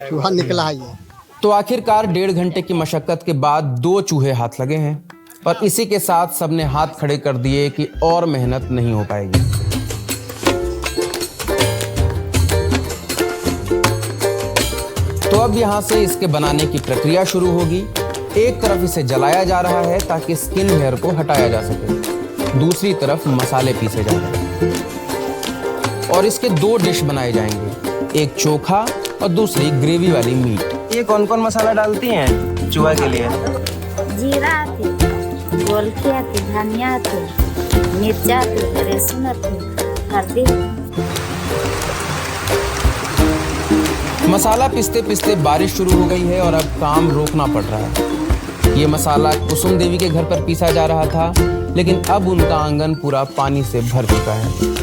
चूहा निकला है ये। तो आखिरकार 1.5 घंटे की मशक्कत के बाद 2 चूहे हाथ लगे हैं और इसी के साथ सबने हाथ खड़े कर दिए कि और मेहनत नहीं हो पाएगी। तो अब यहाँ से इसके बनाने की प्रक्रिया शुरू होगी। एक तरफ इसे जलाया जा रहा है ताकि स्किन लेयर को हटाया जा सके, दूसरी तरफ मसाले पीसे जा रहे हैं और इसके 2 डिश बनाए जाएंगे, एक चोखा और दूसरी ग्रेवी वाली मीट। ये कौन कौन मसाला डालती हैं चूहा के लिए? जीरा आती, गोलकी आती, धनिया आती, मिर्चा आती, लहसुन आती, हल्दी। मसाला पिसते पिसते बारिश शुरू हो गई है और अब काम रोकना पड़ रहा है। ये मसाला कुसुम देवी के घर पर पीसा जा रहा था, लेकिन अब उनका आंगन पूरा पानी से भर चुका है।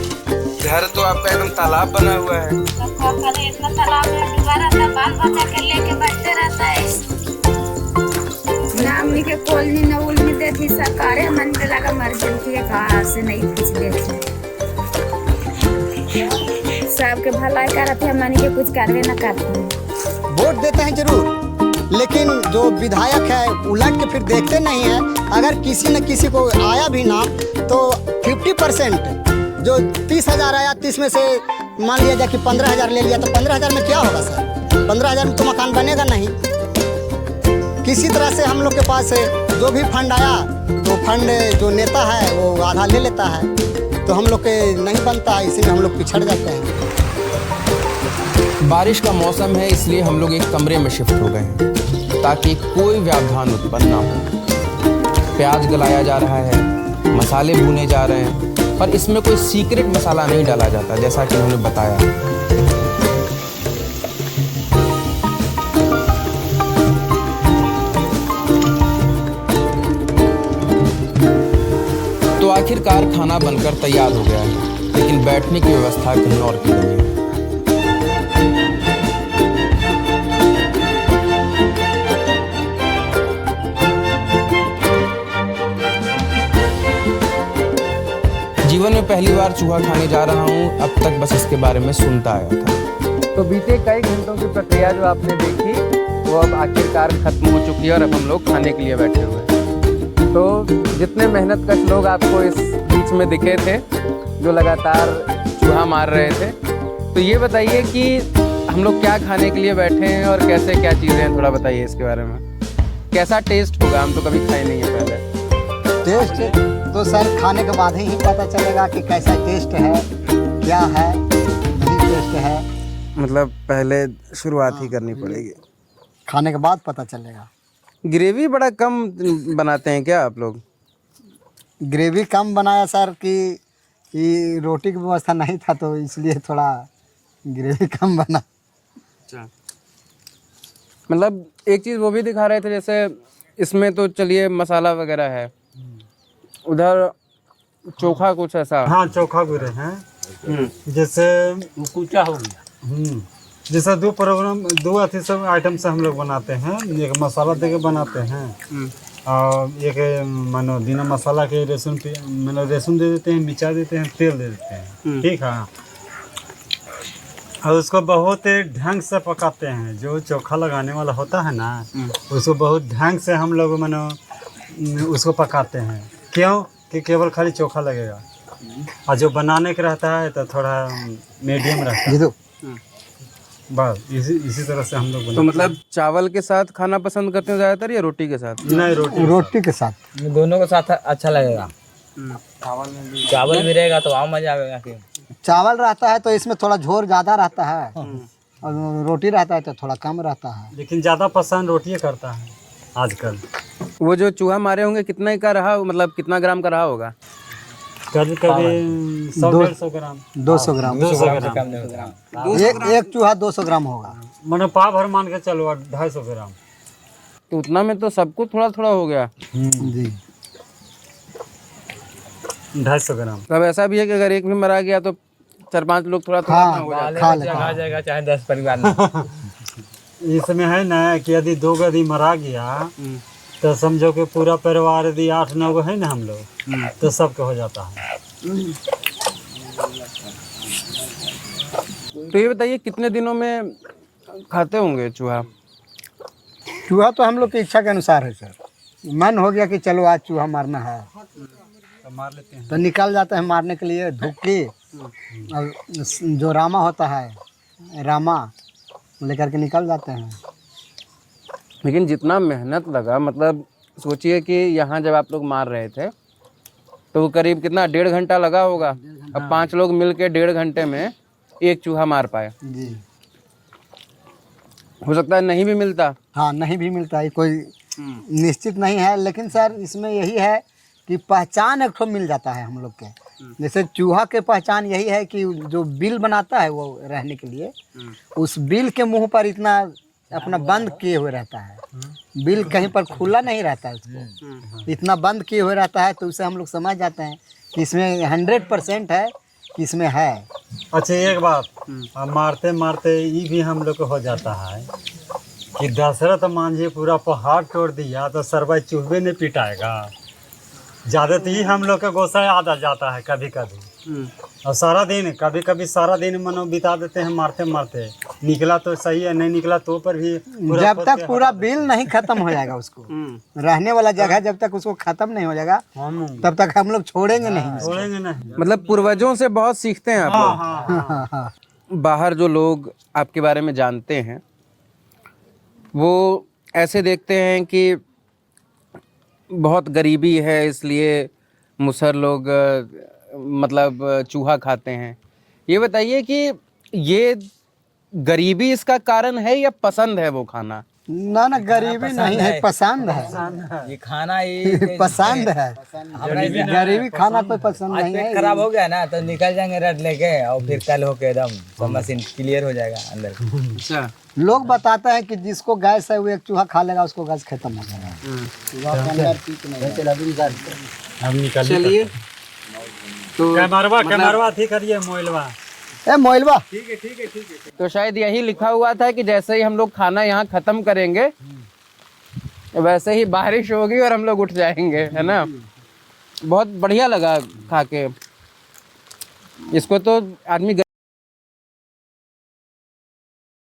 घर तो आपका एकदम तालाब बना हुआ है। इतना तालाब में डूबा रहता है, बाल बच्चा के लेके बैठते रहता है। नामी के कोलनी न उलनी देती सरकारें मन के लगा मर्जेंसी कहाँ से नहीं कुछ देती, सबके भलाई करते हैं, मन के कुछ करवे न करते। वोट देते हैं जरूर, लेकिन जो विधायक है उलट के फिर देखते नहीं है। अगर किसी न किसी को आया भी ना तो 50% जो 30,000 आया, 30 में से मान लिया जाए कि 15,000 ले लिया, तो 15,000 में क्या होगा सर? 15,000 में तो मकान बनेगा नहीं। किसी तरह से हम लोग के पास जो भी फंड आया तो फंड जो नेता है वो आधा ले लेता है, तो हम लोग के नहीं बनता, इसी में हम लोग पिछड़ जाते हैं। बारिश का मौसम है, इसलिए हम लोग एक कमरे में शिफ्ट हो गए हैं ताकि कोई व्यवधान उत्पन्न ना हो। प्याज गलाया जा रहा है, मसाले भुने जा रहे हैं और इसमें कोई सीक्रेट मसाला नहीं डाला जाता, जैसा कि उन्होंने बताया। तो आखिरकार खाना बनकर तैयार हो गया है, लेकिन बैठने की व्यवस्था कहीं और की गई है। जीवन में पहली बार चूहा खाने जा रहा हूँ, अब तक बस इसके बारे में सुनता आया था। तो बीते कई घंटों की प्रक्रिया जो आपने देखी वो अब आखिरकार खत्म हो चुकी है और अब हम लोग खाने के लिए बैठे हुए हैं। तो जितने मेहनतकश लोग आपको इस बीच में दिखे थे जो लगातार चूहा मार रहे थे, तो ये बताइए कि हम लोग क्या खाने के लिए बैठे हैं और कैसे क्या चीज़ें हैं, थोड़ा बताइए इसके बारे में। कैसा टेस्ट होगा? हम तो कभी खाए नहीं है पहले। टेस्ट तो सर खाने के बाद ही पता चलेगा कि कैसा टेस्ट है, क्या है, नहीं टेस्ट है। मतलब पहले शुरुआत ही करनी पड़ेगी, खाने के बाद पता चलेगा। ग्रेवी बड़ा कम बनाते हैं क्या आप लोग? ग्रेवी कम बनाया सर कि रोटी की व्यवस्था नहीं था, तो इसलिए थोड़ा ग्रेवी कम बना। अच्छा, मतलब एक चीज़ वो भी दिखा रहे थे, जैसे इसमें तो चलिए मसाला वगैरह है, उधर चोखा कुछ ऐसा। हाँ, चोखा भी रहे हैं, जैसे कुचा हो गया। जैसे 2 अथी सब आइटम से हम लोग बनाते हैं। एक मसाला दे के बनाते हैं और एक मानो बिना मसाला के लहसुन दे देते हैं, मिर्चा देते हैं, तेल दे देते हैं, ठीक है। और उसको बहुत ढंग से पकाते हैं। जो चोखा लगाने वाला होता है ना, उसको बहुत ढंग से हम लोग मानो उसको पकाते हैं। क्यों कि केवल खाली चोखा लगेगा, और जो बनाने का रहता है तो थोड़ा मीडियम रहता है। बस इसी तरह से हम लोग। तो मतलब चावल के साथ खाना पसंद करते हैं ज़्यादातर या रोटी के साथ? नहीं, रोटी के साथ। दोनों के साथ अच्छा लगेगा। चावल भी रहेगा तो और मजा आएगा। कि चावल रहता है तो इसमें थोड़ा झोर ज़्यादा रहता है, और रोटी रहता है तो थोड़ा कम रहता है। लेकिन ज़्यादा पसंद रोटी करता है आजकल। वो जो चूहा मारे होंगे कितना का रहा, मतलब कितना ग्राम का रहा होगा? कभी कभी 100-150 ग्राम, 200 ग्राम। 200 ग्राम। एक चूहा 200 ग्राम होगा। मैंने पाव भर मान के चलो 250 ग्राम। तो उतना में तो सबको थोड़ा थोड़ा हो गया जी। 250 ग्राम। तब ऐसा भी है कि अगर एक भी मरा गया तो 4-5 लोग थोड़ा थोड़ा हो खा जाएगा, चाहे 10 परिवार में। इसमें है ना कि यदि 2 गधी मरा गया तो समझो कि पूरा परिवार यदि 8-9 गो है ना हम लोग, तो सबके हो जाता है। तो ये बताइए कितने दिनों में खाते होंगे चूहा? चूहा तो हम लोग की इच्छा के अनुसार है सर। मन हो गया कि चलो आज चूहा मारना है तो मार लेते हैं। तो निकल जाते हैं मारने के लिए धुक्की और जो रामा होता है रामा लेकर के निकल जाते हैं। लेकिन जितना मेहनत लगा, मतलब सोचिए कि यहाँ जब आप लोग मार रहे थे तो वो करीब कितना 1.5 घंटा लगा होगा। अब 5 लोग मिल के 1.5 घंटे में एक चूहा मार पाए। जी हो सकता है नहीं भी मिलता। हाँ, नहीं भी मिलता है, कोई निश्चित नहीं है। लेकिन सर इसमें यही है कि पहचान एक ठो मिल जाता है हम लोग के। जैसे चूहा के पहचान यही है कि जो बिल बनाता है वो रहने के लिए, उस बिल के मुंह पर इतना अपना बंद किए हुए रहता है। बिल कहीं पर खुला नहीं रहता है, उसको इतना बंद किए हुए रहता है। तो उसे हम लोग समझ जाते हैं कि इसमें 100% है कि इसमें है। अच्छा एक बात, अब मारते मारते ये भी हम लोग को हो जाता है कि दशरथ मांझी पूरा पहाड़ तोड़ दिया तो सरवा चूहे ने पिटाएगा। ज़्यादा तो ही हम लोग का गुस्सा याद आ जाता है कभी कभी। और सारा दिन कभी कभी सारा दिन मनो बिता देते हैं मारते मारते। निकला तो सही है, नहीं निकला तो पर भी जब तक पूरा बिल नहीं खत्म हो जाएगा उसको रहने वाला जगह जब तक उसको खत्म नहीं हो जाएगा हम तब तक हम लोग छोड़ेंगे नहीं। छोड़ेंगे नहीं। मतलब पूर्वजों से बहुत सीखते हैं आप लोग। हाँ, हाँ। बाहर जो लोग आपके बारे में जानते हैं वो ऐसे देखते हैं कि बहुत गरीबी है इसलिए मुसहर लोग मतलब चूहा खाते हैं। ये बताइए कि ये गरीबी इसका कारण है या पसंद है वो खाना? ना ना, गरीबी नहीं है, पसंद है। ये खाना ये पसंद है। गरीबी खाना तो पसंद आज नहीं पेट है। खराब हो गया ना तो निकल जाएंगे रट लेके और फिर कल होके एकदम सब मशीन क्लियर हो जाएगा अंदर। अच्छा। लोग बताते हैं कि जिसको गैस है वो एक चूहा खा लेगा उसको गैस खत्म हो जाएगा। हम निकल चलिए तो कैमरवा थी करिए मोइलवा। ए मोइलवा, तो शायद यही लिखा हुआ था कि जैसे ही हम लोग खाना यहाँ खत्म करेंगे वैसे ही बारिश होगी और हम लोग उठ जाएंगे, है ना। बहुत बढ़िया लगा खा के। इसको तो आदमी